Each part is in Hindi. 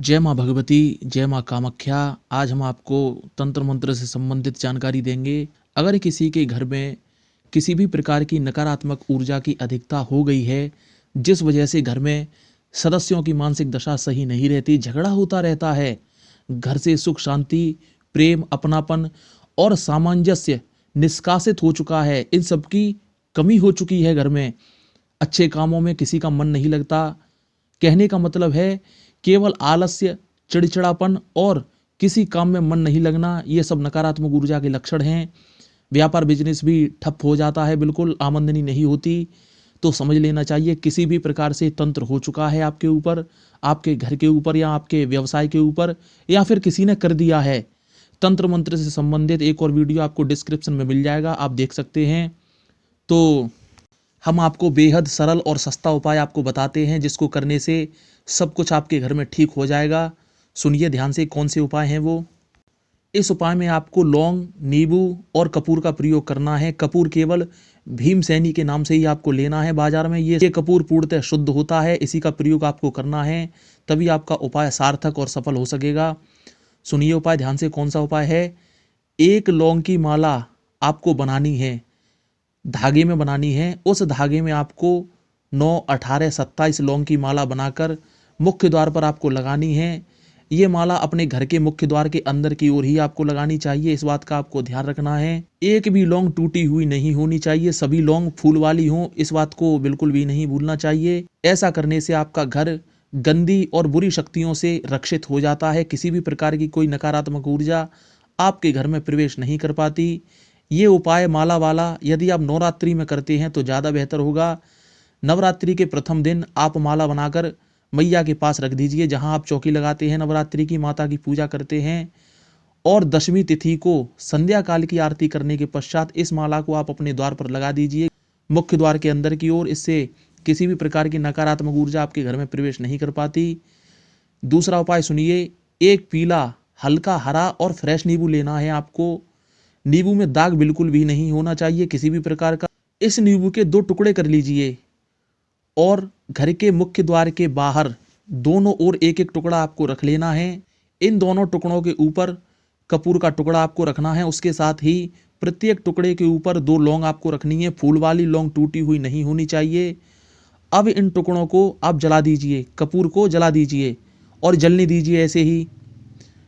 जय माँ भगवती, जय माँ कामाख्या। आज हम आपको तंत्र मंत्र से संबंधित जानकारी देंगे। अगर किसी के घर में किसी भी प्रकार की नकारात्मक ऊर्जा की अधिकता हो गई है, जिस वजह से घर में सदस्यों की मानसिक दशा सही नहीं रहती, झगड़ा होता रहता है, घर से सुख शांति, प्रेम, अपनापन और सामंजस्य निष्कासित हो चुका है, इन सब की कमी हो चुकी है घर में, अच्छे कामों में किसी का मन नहीं लगता, कहने का मतलब है केवल आलस्य, चिड़चिड़ापन और किसी काम में मन नहीं लगना, ये सब नकारात्मक ऊर्जा के लक्षण हैं। व्यापार बिजनेस भी ठप हो जाता है, बिल्कुल आमदनी नहीं होती, तो समझ लेना चाहिए किसी भी प्रकार से तंत्र हो चुका है आपके ऊपर, आपके घर के ऊपर या आपके व्यवसाय के ऊपर, या फिर किसी ने कर दिया है। तंत्र मंत्र से संबंधित एक और वीडियो आपको डिस्क्रिप्शन में मिल जाएगा, आप देख सकते हैं। तो हम आपको बेहद सरल और सस्ता उपाय आपको बताते हैं, जिसको करने से सब कुछ आपके घर में ठीक हो जाएगा। सुनिए ध्यान से कौन से उपाय हैं वो। इस उपाय में आपको लौंग, नींबू और कपूर का प्रयोग करना है। कपूर केवल भीमसेनी के नाम से ही आपको लेना है बाजार में। ये कपूर पूर्णतः शुद्ध होता है, इसी का प्रयोग आपको करना है, तभी आपका उपाय सार्थक और सफल हो सकेगा। सुनिए उपाय ध्यान से, कौन सा उपाय है। एक लौंग की माला आपको बनानी है, धागे में बनानी है। उस धागे में आपको 9, 18, 27 लौंग की माला बनाकर मुख्य द्वार पर आपको लगानी है। ये माला अपने घर के मुख्य द्वार के अंदर की ओर ही आपको लगानी चाहिए, इस बात का आपको ध्यान रखना है। एक भी लौंग टूटी हुई नहीं होनी चाहिए, सभी लौंग फूल वाली हों, इस बात को बिल्कुल भी नहीं भूलना चाहिए। ऐसा करने से आपका घर गंदी और बुरी शक्तियों से रक्षित हो जाता है। किसी भी प्रकार की कोई नकारात्मक ऊर्जा आपके घर में प्रवेश नहीं कर पाती। ये उपाय माला वाला यदि आप नवरात्रि में करते हैं तो ज़्यादा बेहतर होगा। नवरात्रि के प्रथम दिन आप माला बनाकर मैया के पास रख दीजिए, जहां आप चौकी लगाते हैं, नवरात्रि की माता की पूजा करते हैं। और दशमी तिथि को संध्या काल की आरती करने के पश्चात इस माला को आप अपने द्वार पर लगा दीजिए, मुख्य द्वार के अंदर की ओर। इससे किसी भी प्रकार की नकारात्मक ऊर्जा आपके घर में प्रवेश नहीं कर पाती। दूसरा उपाय सुनिए। एक पीला, हल्का हरा और फ्रेश नींबू लेना है आपको। नींबू में दाग बिल्कुल भी नहीं होना चाहिए किसी भी प्रकार का। इस नींबू के 2 टुकड़े कर लीजिए और घर के मुख्य द्वार के बाहर दोनों ओर एक एक टुकड़ा आपको रख लेना है। इन दोनों टुकड़ों के ऊपर कपूर का टुकड़ा आपको रखना है। उसके साथ ही प्रत्येक टुकड़े के ऊपर 2 लौंग आपको रखनी है, फूल वाली लौंग, टूटी हुई नहीं होनी चाहिए। अब इन टुकड़ों को आप जला दीजिए, कपूर को जला दीजिए और जलने दीजिए ऐसे ही।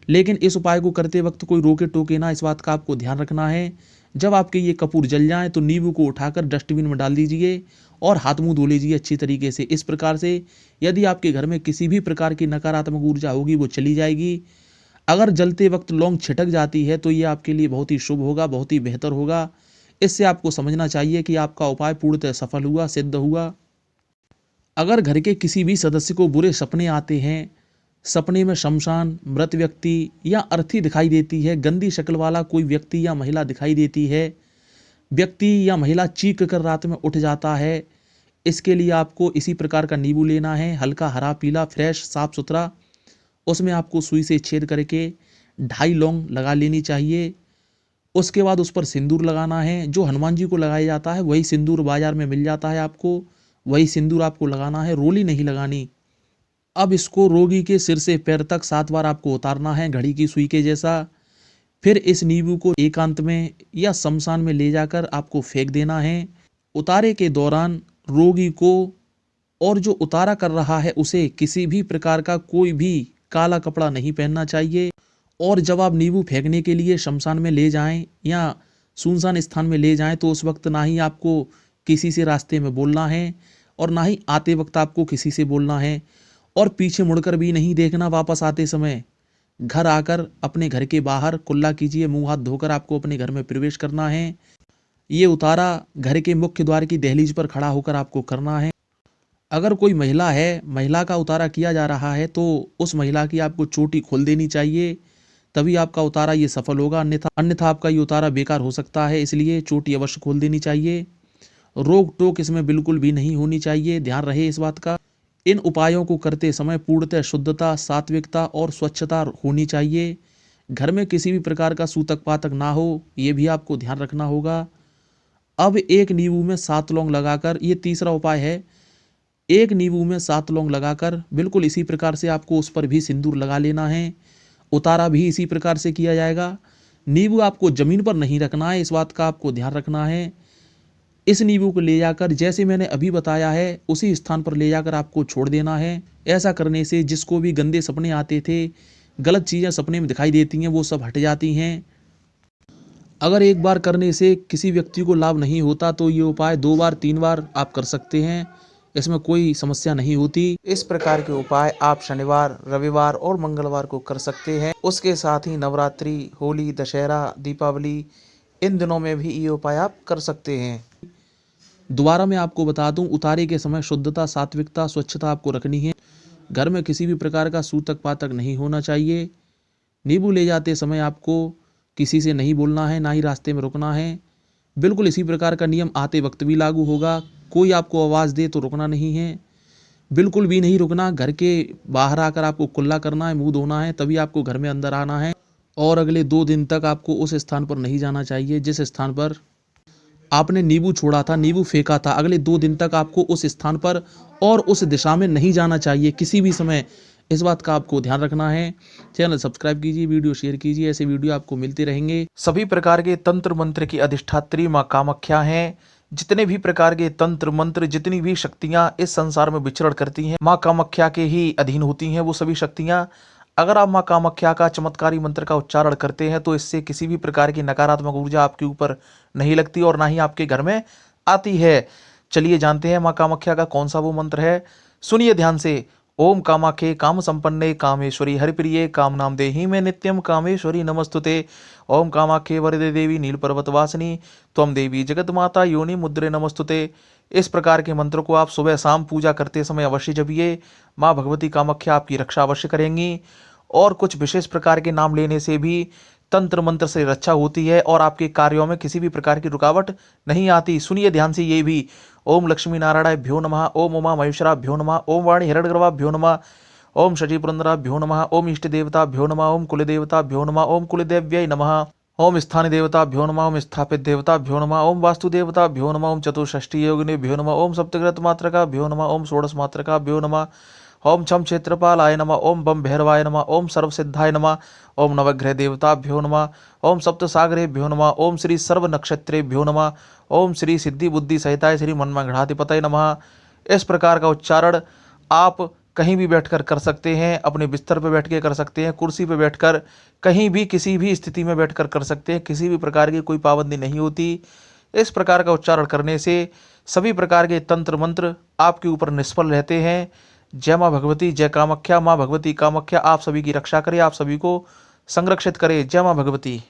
लेकिन इस उपाय को करते वक्त कोई रोके टोके ना, इस बात का आपको ध्यान रखना है। जब आपके ये कपूर जल जाएं तो नींबू को उठाकर डस्टबिन में डाल दीजिए और हाथ मुंह धो लीजिए अच्छी तरीके से। इस प्रकार से यदि आपके घर में किसी भी प्रकार की नकारात्मक ऊर्जा होगी वो चली जाएगी। अगर जलते वक्त लौंग छिटक जाती है तो ये आपके लिए बहुत ही शुभ होगा, बहुत ही बेहतर होगा। इससे आपको समझना चाहिए कि आपका उपाय पूर्णतः सफल हुआ, सिद्ध हुआ। अगर घर के किसी भी सदस्य को बुरे सपने आते हैं, सपने में शमशान, मृत व्यक्ति या अर्थी दिखाई देती है, गंदी शक्ल वाला कोई व्यक्ति या महिला दिखाई देती है, व्यक्ति या महिला चीख कर रात में उठ जाता है, इसके लिए आपको इसी प्रकार का नींबू लेना है, हल्का हरा, पीला, फ्रेश, साफ सुथरा। उसमें आपको सुई से छेद करके 2.5 लौंग लगा लेनी चाहिए। उसके बाद उस पर सिंदूर लगाना है, जो हनुमान जी को लगाया जाता है वही सिंदूर बाजार में मिल जाता है आपको, वही सिंदूर आपको लगाना है, रोली नहीं लगानी। अब इसको रोगी के सिर से पैर तक 7 बार आपको उतारना है, घड़ी की सुई के जैसा। फिर इस नींबू को एकांत में या शमशान में ले जाकर आपको फेंक देना है। उतारे के दौरान रोगी को और जो उतारा कर रहा है उसे किसी भी प्रकार का कोई भी काला कपड़ा नहीं पहनना चाहिए। और जब आप नींबू फेंकने के लिए शमशान में ले जाएं या सुनसान स्थान में ले जाएं तो उस वक्त ना ही आपको किसी से रास्ते में बोलना है और ना ही आते वक्त आपको किसी से बोलना है, और पीछे मुड़कर भी नहीं देखना वापस आते समय। घर आकर अपने घर के बाहर कुल्ला कीजिए, मुंह हाथ धोकर आपको अपने घर में प्रवेश करना है। ये उतारा घर के मुख्य द्वार की दहलीज पर खड़ा होकर आपको करना है। अगर कोई महिला है, महिला का उतारा किया जा रहा है तो उस महिला की आपको चोटी खोल देनी चाहिए, तभी आपका उतारा ये सफल होगा, अन्यथा आपका ये उतारा बेकार हो सकता है। इसलिए चोटी अवश्य खोल देनी चाहिए। रोक टोक इसमें बिल्कुल भी नहीं होनी चाहिए, ध्यान रहे इस बात का। इन उपायों को करते समय पूर्णतः शुद्धता, सात्विकता और स्वच्छता होनी चाहिए। घर में किसी भी प्रकार का सूतक पातक ना हो, ये भी आपको ध्यान रखना होगा। अब एक नींबू में 7 लौंग लगाकर, ये तीसरा उपाय है, एक नींबू में 7 लौंग लगाकर बिल्कुल इसी प्रकार से आपको उस पर भी सिंदूर लगा लेना है। उतारा भी इसी प्रकार से किया जाएगा। नींबू आपको ज़मीन पर नहीं रखना है, इस बात का आपको ध्यान रखना है। इस नींबू को ले जाकर जैसे मैंने अभी बताया है उसी स्थान पर ले जाकर आपको छोड़ देना है। ऐसा करने से जिसको भी गंदे सपने आते थे, गलत चीज़ें सपने में दिखाई देती हैं, वो सब हट जाती हैं। अगर एक बार करने से किसी व्यक्ति को लाभ नहीं होता तो ये उपाय 2 बार 3 बार आप कर सकते हैं, इसमें कोई समस्या नहीं होती। इस प्रकार के उपाय आप शनिवार, रविवार और मंगलवार को कर सकते हैं। उसके साथ ही नवरात्रि, होली, दशहरा, दीपावली, इन दिनों में भी ये उपाय आप कर सकते हैं। दोबारा मैं आपको बता दूं, उतारे के समय शुद्धता, सात्विकता, स्वच्छता आपको रखनी है। घर में किसी भी प्रकार का सूतक पातक नहीं होना चाहिए। नींबू ले जाते समय आपको किसी से नहीं बोलना है, ना ही रास्ते में रुकना है। बिल्कुल इसी प्रकार का नियम आते वक्त भी लागू होगा। कोई आपको आवाज़ दे तो रुकना नहीं है, बिल्कुल भी नहीं रुकना। घर के बाहर आकर आपको कुल्ला करना है, मुंह धोना है, तभी आपको घर में अंदर आना है। और अगले 2 दिन तक आपको उस स्थान पर नहीं जाना चाहिए जिस स्थान पर आपने नींबू छोड़ा था, नींबू फेंका था। अगले 2 दिन तक आपको उस स्थान पर और उस दिशा में नहीं जाना चाहिए किसी भी समय। इस बात का आपको ध्यान रखना है। चैनल सब्सक्राइब कीजिए, वीडियो शेयर कीजिए, ऐसे वीडियो आपको मिलते रहेंगे। सभी प्रकार के तंत्र मंत्र की अधिष्ठात्री माँ कामाख्या हैं। जितने भी प्रकार के तंत्र मंत्र, जितनी भी शक्तियाँ इस संसार में विचरण करती हैं, माँ कामाख्या के ही अधीन होती हैं वो सभी शक्तियाँ। अगर आप माँ कामाख्या का चमत्कारी मंत्र का उच्चारण करते हैं तो इससे किसी भी प्रकार की नकारात्मक ऊर्जा आपके ऊपर नहीं लगती और ना ही आपके घर में आती है। चलिए जानते हैं माँ कामाख्या का कौन सा वो मंत्र है। सुनिए ध्यान से। ओम कामाख्ये काम संपन्ने कामेश्वरी हरिप्रिये काम नाम देहि में नित्यम कामेश्वरी नमस्तुते। ओम कामाख्ये वरदे देवी नील पर्वत वासिनी त्वम देवी जगत माता योनि मुद्रे नमस्तुते। इस प्रकार के मंत्र को आप सुबह शाम पूजा करते समय अवश्य जपिए। माँ भगवती कामाख्या आपकी रक्षा अवश्य करेंगी। और कुछ विशेष प्रकार के नाम लेने से भी तंत्र मंत्र से रक्षा होती है और आपके कार्यों में किसी भी प्रकार की रुकावट नहीं आती। सुनिए ध्यान से ये भी। ओम लक्ष्मी नारायणाभ्यो नमः, ओम उमा महेश्वराभ्यो नमः, ओम वाणी हिरण्यगर्भाभ्यो नमः, ओम शशि पुरंदराभ्यो नमः, ओम इष्ट देवताभ्यो नमः, ओम कुल देवताभ्यो नमः, ओम कुलदेव्यै नमः, ओम स्थानीय देवताभ्यो नमः, ओम स्थापित देवताभ्यो नमः, ओम वास्तु देवताभ्यो नमः, ओम चतुष्षष्ठी योगिनेभ्यो नमः, ओम सप्तग्रत मात्रकाभ्यो नमः, ओम षोडश मात्रकाभ्यो नमः, ओम छम क्षेत्रपालाय नमः, ओम बम भैरवाय नमः, ओम सर्वसिद्धाय नमः, ओम नवग्रह देवताभ्यो नमः, ओम सप्तसागरेभ्यो नमः, ओम श्री सर्व नक्षत्रेभ्यो नमः, ओम श्री सिद्धि बुद्धि सहिताय श्री मनमंगलाधिपतये नमः। इस प्रकार का उच्चारण आप कहीं भी बैठकर कर सकते हैं। अपने बिस्तर पर बैठ के कर सकते हैं, कुर्सी पर बैठकर, कहीं भी किसी भी स्थिति में बैठकर कर सकते हैं। किसी भी प्रकार की कोई पाबंदी नहीं होती। इस प्रकार का उच्चारण करने से सभी प्रकार के तंत्र मंत्र आपके ऊपर निष्फल रहते हैं। जय माँ भगवती, जय कामाख्या। माँ भगवती कामाख्या आप सभी की रक्षा करे, आप सभी को संरक्षित करे। जय माँ भगवती।